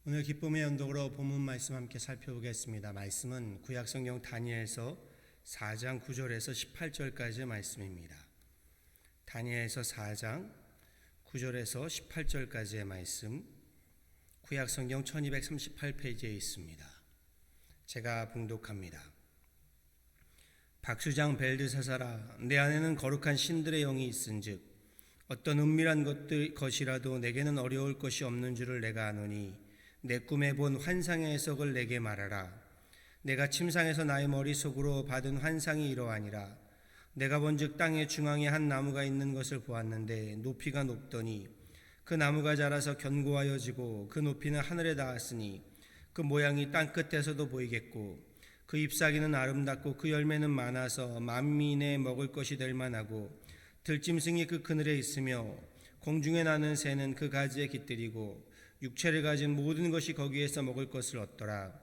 오늘 기쁨의 연독으로 본문 말씀 함께 살펴보겠습니다. 말씀은 구약성경 다니엘서 4장 9절에서 18절까지의 말씀입니다. 다니엘서 4장 9절에서 18절까지의 말씀, 구약성경 1238페이지에 있습니다. 제가 봉독합니다. 박수장 벨드사사라, 내 안에는 거룩한 신들의 영이 있은즉 어떤 은밀한 것이라도 내게는 어려울 것이 없는 줄을 내가 아노니 내 꿈에 본 환상의 해석을 내게 말하라. 내가 침상에서 나의 머릿속으로 받은 환상이 이러하니라. 내가 본즉 땅의 중앙에 한 나무가 있는 것을 보았는데 높이가 높더니 그 나무가 자라서 견고하여 지고 그 높이는 하늘에 닿았으니 그 모양이 땅 끝에서도 보이겠고 그 잎사귀는 아름답고 그 열매는 많아서 만민에 먹을 것이 될 만하고 들짐승이 그 그늘에 있으며 공중에 나는 새는 그 가지에 깃들이고 육체를 가진 모든 것이 거기에서 먹을 것을 얻더라.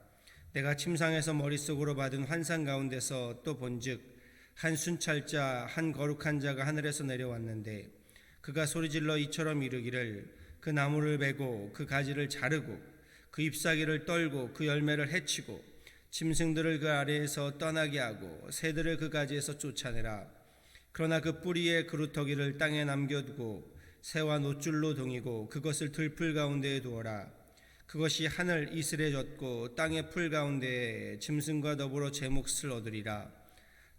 내가 침상에서 머릿속으로 받은 환상 가운데서 또 본즉 한 순찰자 한 거룩한 자가 하늘에서 내려왔는데 그가 소리질러 이처럼 이르기를 그 나무를 베고 그 가지를 자르고 그 잎사귀를 떨고 그 열매를 해치고 짐승들을 그 아래에서 떠나게 하고 새들을 그 가지에서 쫓아내라. 그러나 그 뿌리의 그루터기를 땅에 남겨두고 새와 노줄로 동이고 그것을 들풀 가운데에 두어라. 그것이 하늘 이슬에 젖고 땅의 풀 가운데에 짐승과 더불어 제 몫을 얻으리라.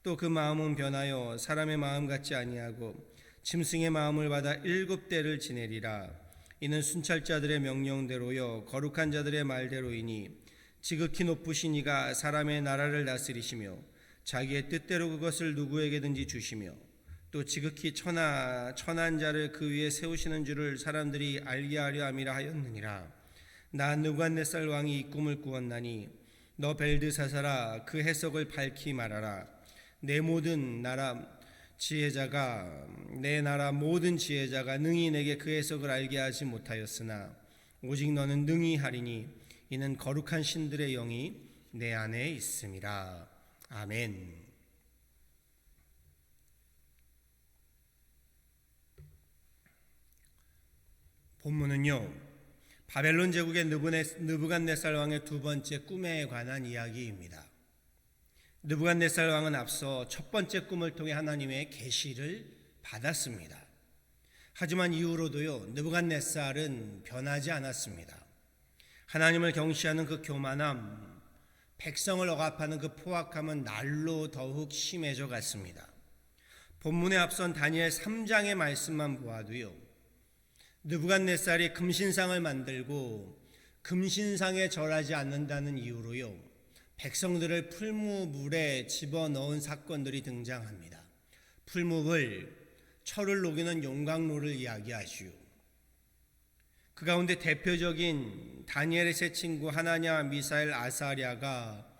또 그 마음은 변하여 사람의 마음 같지 아니하고 짐승의 마음을 받아 7대를 지내리라. 이는 순찰자들의 명령대로요 거룩한 자들의 말대로이니 지극히 높으신 이가 사람의 나라를 다스리시며 자기의 뜻대로 그것을 누구에게든지 주시며 또 지극히 천한 자를 그 위에 세우시는 줄을 사람들이 알게 하려 함이라 하였느니라. 나 느부갓네살 왕이 이 꿈을 꾸었나니 너 벨드사사라 그 해석을 밝히 말하라. 내 나라 모든 지혜자가 능히 내게 그 해석을 알게 하지 못하였으나 오직 너는 능히 하리니 이는 거룩한 신들의 영이 내 안에 있음이라. 아멘. 본문은요, 바벨론 제국의 느부갓네살 왕의 두 번째 꿈에 관한 이야기입니다. 느부갓네살 왕은 앞서 첫 번째 꿈을 통해 하나님의 계시를 받았습니다. 하지만 이후로도요, 느부갓네살은 변하지 않았습니다. 하나님을 경시하는 그 교만함, 백성을 억압하는 그 포악함은 날로 더욱 심해져 갔습니다. 본문에 앞선 다니엘 3장의 말씀만 보아도요, 느부갓네살이 금신상을 만들고 금신상에 절하지 않는다는 이유로요 백성들을 풀무불에 집어넣은 사건들이 등장합니다. 풀무불, 철을 녹이는 용광로를 이야기하시오. 그 가운데 대표적인 다니엘의 세 친구 하나냐, 미사엘, 아사랴가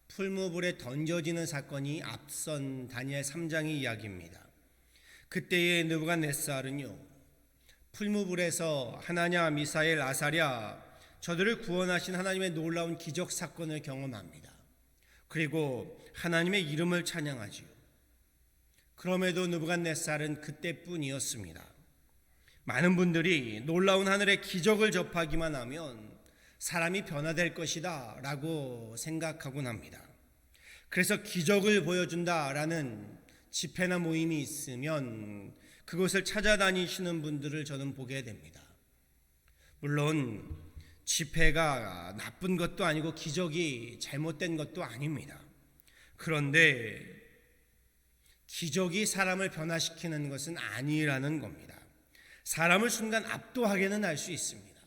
풀무불에 던져지는 사건이 앞선 다니엘 3장의 이야기입니다. 그때의 느부갓네살은요 풀무불에서 하나냐, 미사엘, 아사랴 저들을 구원하신 하나님의 놀라운 기적 사건을 경험합니다. 그리고 하나님의 이름을 찬양하지요. 그럼에도 느부갓네살은 그때뿐이었습니다. 많은 분들이 놀라운 하늘의 기적을 접하기만 하면 사람이 변화될 것이다 라고 생각하곤 합니다. 그래서 기적을 보여준다라는 집회나 모임이 있으면 그곳을 찾아다니시는 분들을 저는 보게 됩니다. 물론 집회가 나쁜 것도 아니고 기적이 잘못된 것도 아닙니다. 그런데 기적이 사람을 변화시키는 것은 아니라는 겁니다. 사람을 순간 압도하게는 할 수 있습니다.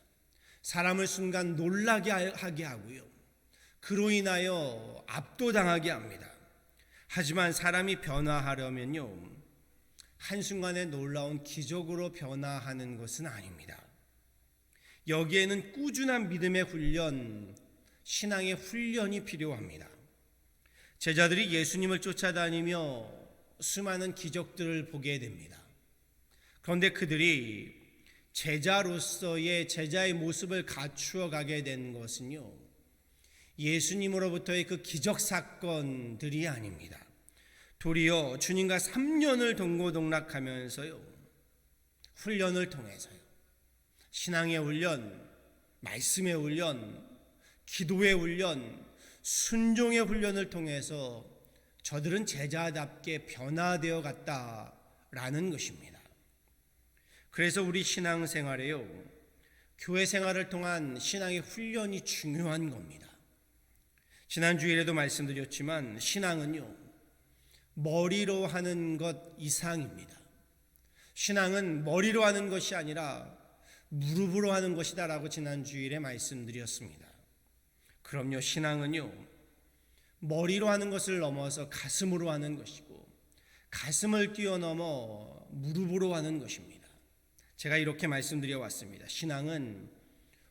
사람을 순간 놀라게 하게 하고요. 그로 인하여 압도당하게 합니다. 하지만 사람이 변화하려면요 한순간에 놀라운 기적으로 변화하는 것은 아닙니다. 여기에는 꾸준한 믿음의 훈련, 신앙의 훈련이 필요합니다. 제자들이 예수님을 쫓아다니며 수많은 기적들을 보게 됩니다. 그런데 그들이 제자의 모습을 갖추어 가게 된 것은요 예수님으로부터의 그 기적 사건들이 아닙니다. 도리어 주님과 3년을 동고동락하면서요 훈련을 통해서요 신앙의 훈련, 말씀의 훈련, 기도의 훈련, 순종의 훈련을 통해서 저들은 제자답게 변화되어 갔다라는 것입니다. 그래서 우리 신앙생활에요, 교회 생활을 통한 신앙의 훈련이 중요한 겁니다. 지난 주일에도 말씀드렸지만 신앙은요, 머리로 하는 것 이상입니다. 신앙은 머리로 하는 것이 아니라 무릎으로 하는 것이다라고 지난 주일에 말씀드렸습니다. 그럼요, 신앙은요, 머리로 하는 것을 넘어서 가슴으로 하는 것이고, 가슴을 뛰어넘어 무릎으로 하는 것입니다. 제가 이렇게 말씀드려 왔습니다. 신앙은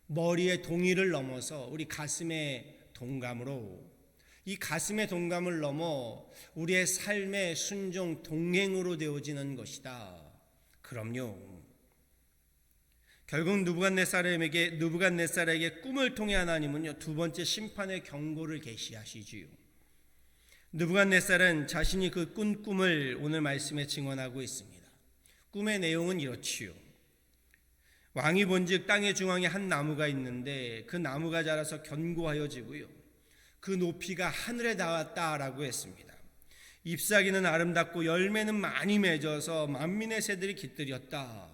머리의 동의를 넘어서 우리 가슴의 동감으로, 이 가슴의 동감을 넘어 우리의 삶의 순종 동행으로 되어지는 것이다. 그럼요, 결국 느부갓네살에게 꿈을 통해 하나님은요, 두 번째 심판의 경고를 계시하시지요. 느부갓네살은 자신이 그 꾼 꿈을 오늘 말씀에 증언하고 있습니다. 꿈의 내용은 이렇지요. 왕이 본즉 땅의 중앙에 한 나무가 있는데 그 나무가 자라서 견고하여 지고요, 그 높이가 하늘에 닿았다라고 했습니다. 잎사귀는 아름답고 열매는 많이 맺어서 만민의 새들이 깃들였다.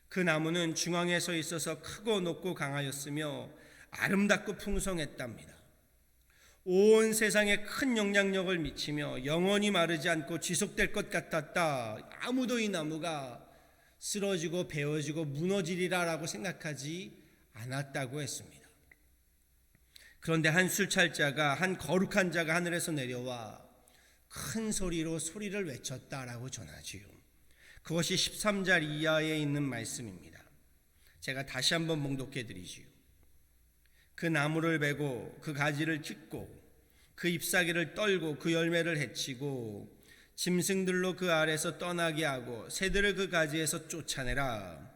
그 나무는 중앙에 서 있어서 크고 높고 강하였으며 아름답고 풍성했답니다. 온 세상에 큰 영향력을 미치며 영원히 마르지 않고 지속될 것 같았다. 아무도 이 나무가 쓰러지고 베어지고 무너지리라라고 생각하지 않았다고 했습니다. 그런데 한 술찰자가, 한 거룩한 자가 하늘에서 내려와 큰 소리로 소리를 외쳤다라고 전하지요. 그것이 13절 이하에 있는 말씀입니다. 제가 다시 한번 봉독해 드리지요. 그 나무를 베고 그 가지를 찢고 그 잎사귀를 떨고 그 열매를 해치고 짐승들로 그 아래서 떠나게 하고 새들을 그 가지에서 쫓아내라.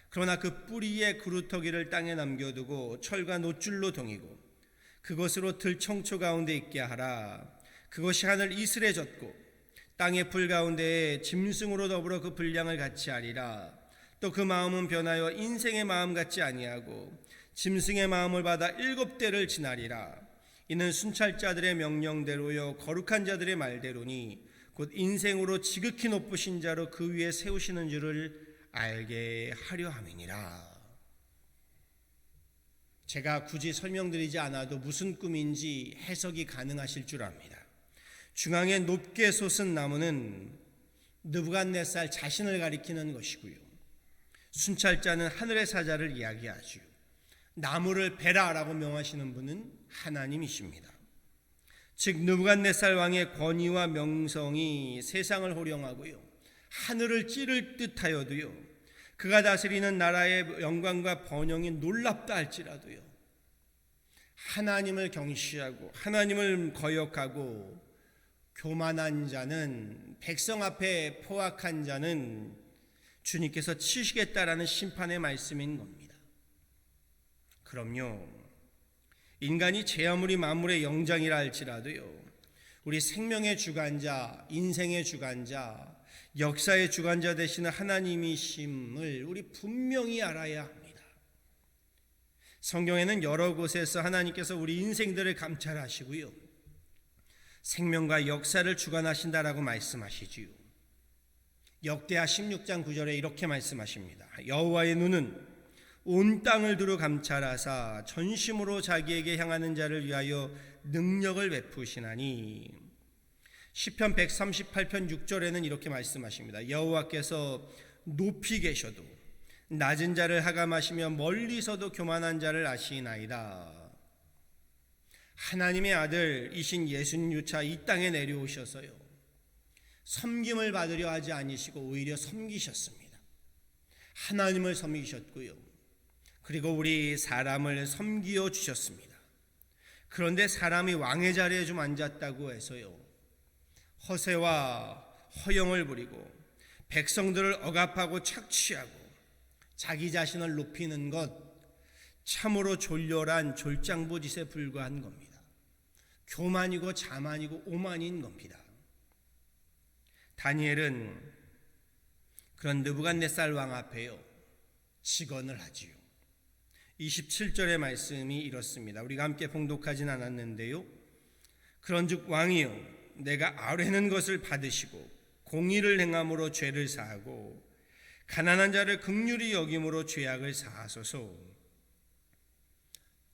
그러나 그 뿌리에 그루터기를 땅에 남겨두고 철과 노줄로 동이고 그것으로 들청초 가운데 있게 하라. 그것이 하늘 이슬에 젖고 땅의 풀 가운데에 짐승으로 더불어 그 분량을 같이 하리라. 또 그 마음은 변하여 인생의 마음 같지 아니하고 짐승의 마음을 받아 7대를 지나리라. 이는 순찰자들의 명령대로요 거룩한 자들의 말대로니 곧 인생으로 지극히 높으신 자로 그 위에 세우시는 줄을 알게 하려 함이니라. 제가 굳이 설명드리지 않아도 무슨 꿈인지 해석이 가능하실 줄 압니다. 중앙에 높게 솟은 나무는 느부갓네살 자신을 가리키는 것이고요, 순찰자는 하늘의 사자를 이야기하죠. 나무를 베라라고 명하시는 분은 하나님이십니다. 즉 느부갓네살 왕의 권위와 명성이 세상을 호령하고요, 하늘을 찌를 듯하여도요, 그가 다스리는 나라의 영광과 번영이 놀랍다 할지라도요, 하나님을 경시하고 하나님을 거역하고 교만한 자는, 백성 앞에 포악한 자는 주님께서 치시겠다라는 심판의 말씀인 겁니다. 그럼요, 인간이 제 아무리 만물의 영장이라 할지라도요, 우리 생명의 주관자, 인생의 주관자, 역사의 주관자 되시는 하나님이심을 우리 분명히 알아야 합니다. 성경에는 여러 곳에서 하나님께서 우리 인생들을 감찰하시고요, 생명과 역사를 주관하신다라고 말씀하시지요. 역대하 16장 9절에 이렇게 말씀하십니다. 여호와의 눈은 온 땅을 두루 감찰하사 전심으로 자기에게 향하는 자를 위하여 능력을 베푸시나니. 시편 138편 6절에는 이렇게 말씀하십니다. 여호와께서 높이 계셔도 낮은 자를 하감하시며 멀리서도 교만한 자를 아시나이다. 하나님의 아들이신 예수님조차 이 땅에 내려오셔서요, 섬김을 받으려 하지 아니시고 오히려 섬기셨습니다. 하나님을 섬기셨고요, 그리고 우리 사람을 섬기어 주셨습니다. 그런데 사람이 왕의 자리에 좀 앉았다고 해서요, 허세와 허영을 부리고 백성들을 억압하고 착취하고 자기 자신을 높이는 것, 참으로 졸렬한 졸장보짓에 불과한 겁니다. 교만이고 자만이고 오만인 겁니다. 다니엘은 그런 느부갓네살 왕 앞에요, 직언을 하지요. 27절의 말씀이 이렇습니다. 우리가 함께 봉독하진 않았는데요. 그런즉 왕이여 내가 아뢰는 것을 받으시고 공의를 행함으로 죄를 사하고 가난한 자를 긍휼히 여김으로 죄악을 사하소서.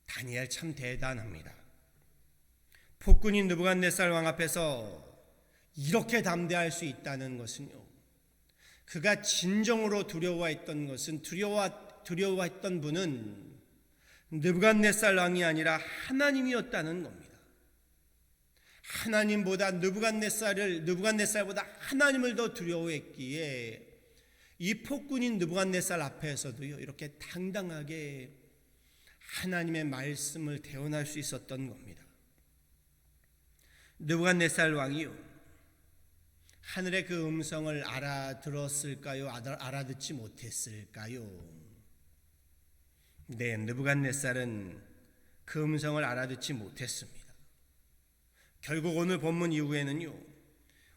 다니엘 참 대단합니다. 폭군인 느부갓네살 왕 앞에서 이렇게 담대할 수 있다는 것은요, 그가 진정으로 두려워했던 것은 두려워했던 분은 느부갓네살 왕이 아니라 하나님이었다는 겁니다. 하나님보다 느부갓네살보다 하나님을 더 두려워했기에 이 폭군인 느부갓네살 앞에서도요 이렇게 당당하게 하나님의 말씀을 대언할 수 있었던 겁니다. 느부갓네살 왕이요 하늘의 그 음성을 알아들었을까요? 알아듣지 못했을까요? 네, 느부갓네살은 그 음성을 알아듣지 못했습니다. 결국 오늘 본문 이후에는요,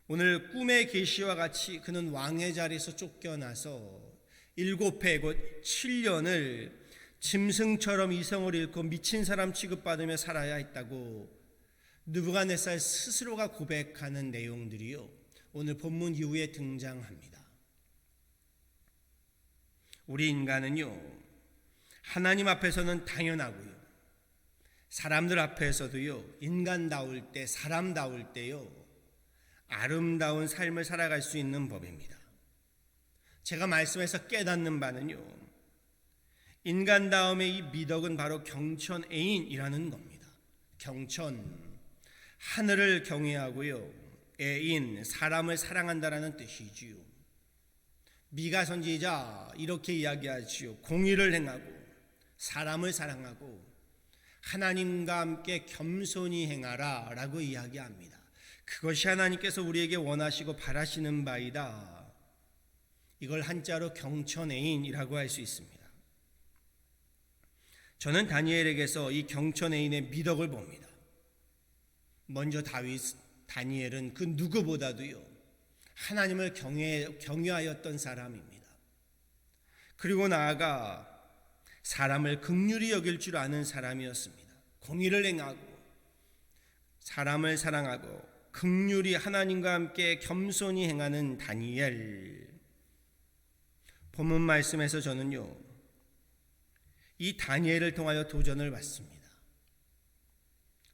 오늘 꿈의 계시와 같이 그는 왕의 자리에서 쫓겨나서 7해 곧 7년을 짐승처럼 이성을 잃고 미친 사람 취급받으며 살아야 했다고 느부갓네살 스스로가 고백하는 내용들이요, 오늘 본문 이후에 등장합니다. 우리 인간은요, 하나님 앞에서는 당연하고요, 사람들 앞에서도요, 인간다울 때, 사람다울 때요, 아름다운 삶을 살아갈 수 있는 법입니다. 제가 말씀에서 깨닫는 바는요, 인간다움의 이 미덕은 바로 경천애인이라는 겁니다. 경천, 하늘을 경외하고요, 애인, 사람을 사랑한다라는 뜻이지요. 미가 선지자 이렇게 이야기하지요. 공의를 행하고 사람을 사랑하고 하나님과 함께 겸손히 행하라 라고 이야기합니다. 그것이 하나님께서 우리에게 원하시고 바라시는 바이다. 이걸 한자로 경천애인이라고 할 수 있습니다. 저는 다니엘에게서 이 경천애인의 미덕을 봅니다. 먼저 다니엘은 그 누구보다도요 하나님을 경외하였던 사람입니다. 그리고 나아가 사람을 긍휼히 여길 줄 아는 사람이었습니다. 공의를 행하고 사람을 사랑하고 긍휼히 하나님과 함께 겸손히 행하는 다니엘. 본문 말씀에서 저는요 이 다니엘을 통하여 도전을 받습니다.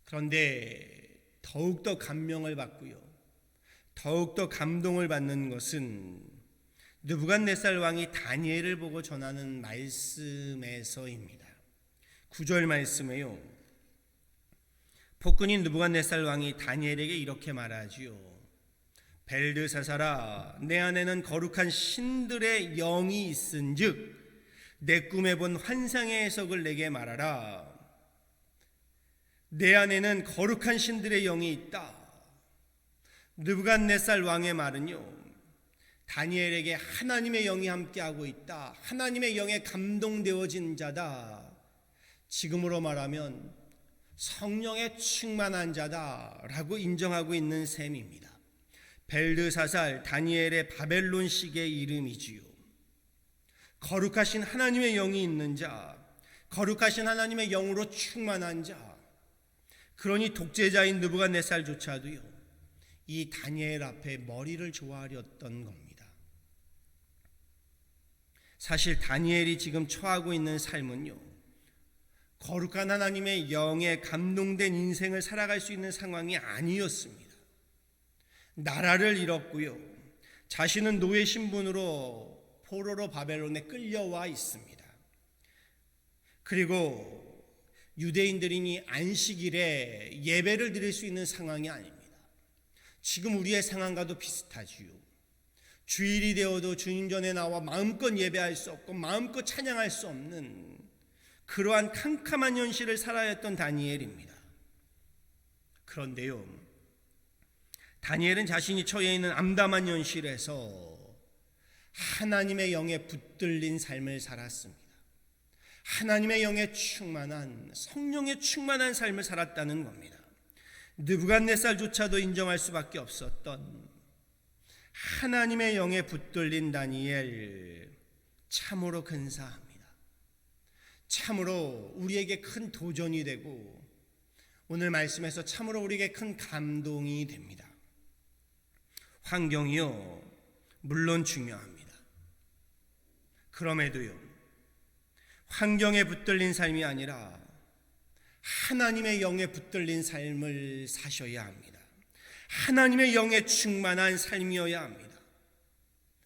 그런데 더욱더 감명을 받고요, 더욱더 감동을 받는 것은 느부갓네살 왕이 다니엘을 보고 전하는 말씀에서입니다. 9절 말씀에요, 폭군인 느부갓네살 왕이 다니엘에게 이렇게 말하지요. 벨드사사라, 내 안에는 거룩한 신들의 영이 있은즉 내 꿈에 본 환상의 해석을 내게 말하라. 내 안에는 거룩한 신들의 영이 있다. 느부갓네살 왕의 말은요, 다니엘에게 하나님의 영이 함께하고 있다, 하나님의 영에 감동되어진 자다, 지금으로 말하면 성령에 충만한 자다라고 인정하고 있는 셈입니다. 벨드사살, 다니엘의 바벨론식의 이름이지요. 거룩하신 하나님의 영이 있는 자, 거룩하신 하나님의 영으로 충만한 자, 그러니 독재자인 느부갓네살조차도요 이 다니엘 앞에 머리를 조아렸던 겁니다. 사실 다니엘이 지금 처하고 있는 삶은요, 거룩한 하나님의 영에 감동된 인생을 살아갈 수 있는 상황이 아니었습니다. 나라를 잃었고요, 자신은 노예 신분으로 포로로 바벨론에 끌려와 있습니다. 그리고 유대인들이니 안식일에 예배를 드릴 수 있는 상황이 아닙니다. 지금 우리의 상황과도 비슷하지요. 주일이 되어도 주님 전에 나와 마음껏 예배할 수 없고 마음껏 찬양할 수 없는 그러한 캄캄한 현실을 살아야 했던 다니엘입니다. 그런데요, 다니엘은 자신이 처해 있는 암담한 현실에서 하나님의 영에 붙들린 삶을 살았습니다. 하나님의 영에 충만한, 성령에 충만한 삶을 살았다는 겁니다. 느부갓네살조차도 인정할 수밖에 없었던 하나님의 영에 붙들린 다니엘, 참으로 근사합니다. 참으로 우리에게 큰 도전이 되고 오늘 말씀에서 참으로 우리에게 큰 감동이 됩니다. 환경이요, 물론 중요합니다. 그럼에도요, 환경에 붙들린 삶이 아니라 하나님의 영에 붙들린 삶을 사셔야 합니다. 하나님의 영에 충만한 삶이어야 합니다.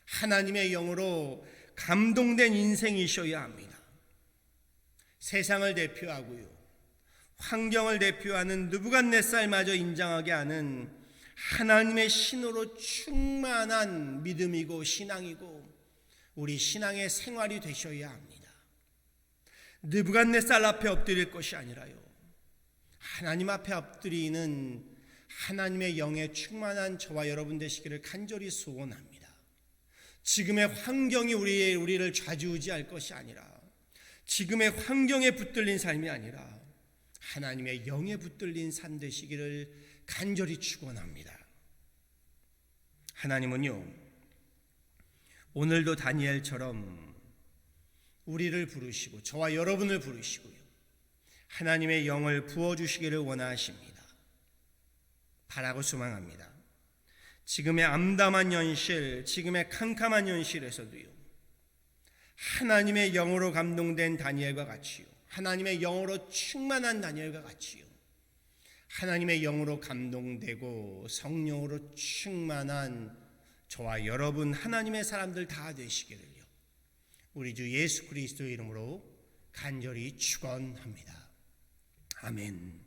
하나님의 영으로 감동된 인생이셔야 합니다. 세상을 대표하고요, 환경을 대표하는 느부갓네살마저 인정하게 하는 하나님의 신으로 충만한 믿음이고 신앙이고 우리 신앙의 생활이 되셔야 합니다. 느부갓네살 앞에 엎드릴 것이 아니라요, 하나님 앞에 엎드리는 하나님의 영에 충만한 저와 여러분 되시기를 간절히 소원합니다. 지금의 환경이 우리를 좌지우지할 것이 아니라, 지금의 환경에 붙들린 삶이 아니라 하나님의 영에 붙들린 삶 되시기를 간절히 축원합니다. 하나님은요, 오늘도 다니엘처럼 우리를 부르시고 저와 여러분을 부르시고요, 하나님의 영을 부어주시기를 원하십니다. 바라고 소망합니다. 지금의 암담한 현실, 지금의 캄캄한 현실에서도요, 하나님의 영으로 감동된 다니엘과 같이요, 하나님의 영으로 충만한 다니엘과 같이요, 하나님의 영으로 감동되고 성령으로 충만한 저와 여러분 하나님의 사람들 다 되시기를요, 우리 주 예수 그리스도의 이름으로 간절히 축원합니다. 아멘.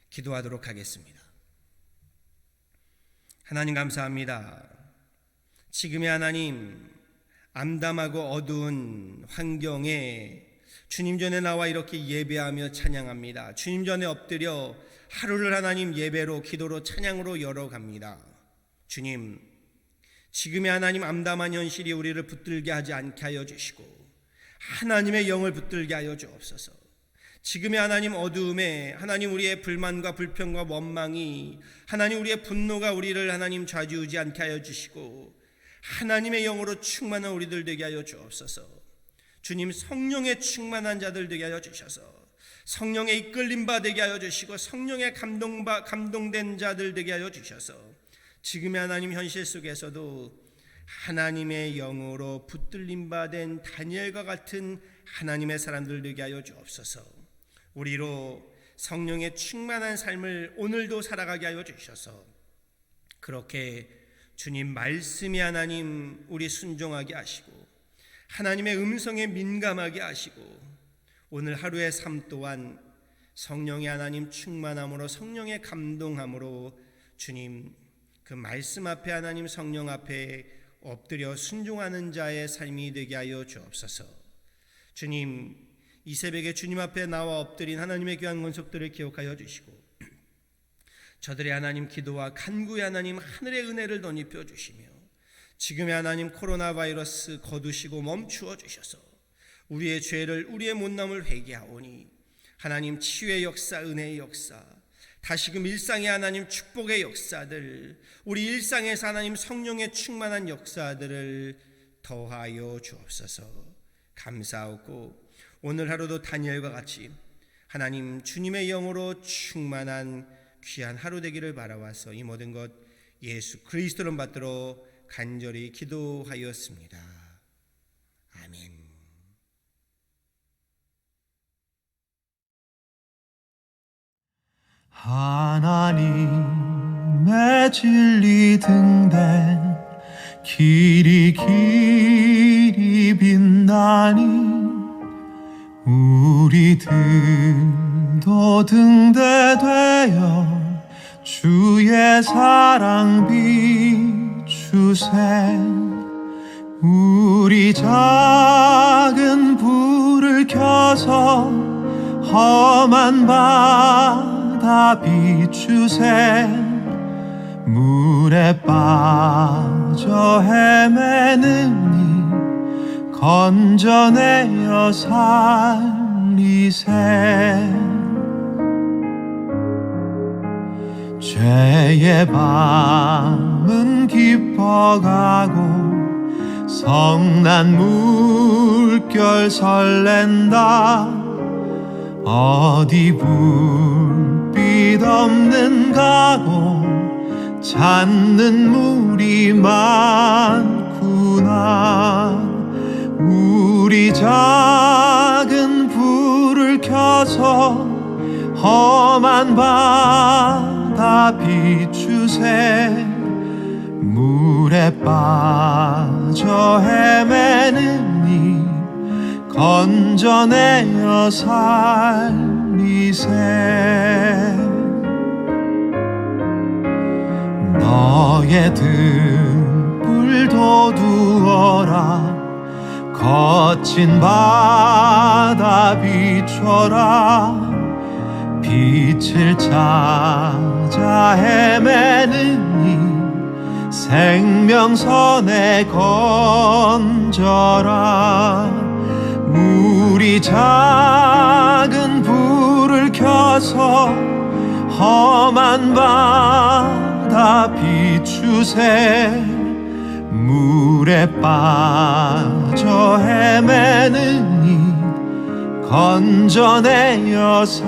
기도하도록 하겠습니다. 하나님 감사합니다. 지금의 하나님, 암담하고 어두운 환경에 주님 전에 나와 이렇게 예배하며 찬양합니다. 주님 전에 엎드려 하루를 하나님 예배로, 기도로, 찬양으로 열어갑니다. 주님, 지금의 하나님 암담한 현실이 우리를 붙들게 하지 않게 하여 주시고 하나님의 영을 붙들게 하여 주옵소서. 지금의 하나님 어두움에 하나님 우리의 불만과 불평과 원망이, 하나님 우리의 분노가 우리를 하나님 좌지우지 않게 하여 주시고 하나님의 영으로 충만한 우리들 되게 하여 주옵소서. 주님, 성령에 충만한 자들 되게 하여 주셔서 성령에 이끌림 바 되게 하여 주시고 성령에 감동된 자들 되게 하여 주셔서 지금의 하나님 현실 속에서도 하나님의 영으로 붙들림 바 된 다니엘과 같은 하나님의 사람들 되게 하여 주옵소서. 우리로 성령의 충만한 삶을 오늘도 살아가게 하여 주셔서 그렇게 주님 말씀이 하나님 우리 순종하게 하시고 하나님의 음성에 민감하게 하시고 오늘 하루의 삶 또한 성령의 하나님 충만함으로, 성령의 감동함으로 주님 그 말씀 앞에 하나님 성령 앞에 엎드려 순종하는 자의 삶이 되게 하여 주옵소서. 주님, 이 새벽에 주님 앞에 나와 엎드린 하나님의 귀한 권속들을 기억하여 주시고 저들의 하나님 기도와 간구의 하나님 하늘의 은혜를 덧입혀 주시며 지금의 하나님 코로나 바이러스 거두시고 멈추어 주셔서 우리의 죄를, 우리의 못남을 회개하오니 하나님 치유의 역사, 은혜의 역사, 다시금 일상의 하나님 축복의 역사들, 우리 일상에서 하나님 성령의 충만한 역사들을 더하여 주옵소서. 감사하고 오늘 하루도 다니엘과 같이 하나님 주님의 영으로 충만한 귀한 하루 되기를 바라와서 이 모든 것 예수 그리스도를 받들어 간절히 기도하였습니다. 아멘. 하나님의 진리 등대 길이 빛나니 우리들도 등대되어 주의 사랑 비추세. 우리 작은 불을 켜서 험한 바다 비추세. 물에 빠져 헤매는 이 건져내어 살리세. 죄의 밤은 깊어가고 성난 물결 설렌다. 어디 불빛 없는 가고 찾는 물이 많구나. 우리 작은 불을 켜서 험한 바다 비추세. 물에 빠져 헤매느니 건져내어 살리세. 너의 등불 돋우어라. 거친 바다 비춰라. 빛을 찾아 헤매느니 생명선에 건져라. 우리 작은 불을 켜서 험한 바다 비추세. 물에 빠져 헤매느니 건져내어 살리세.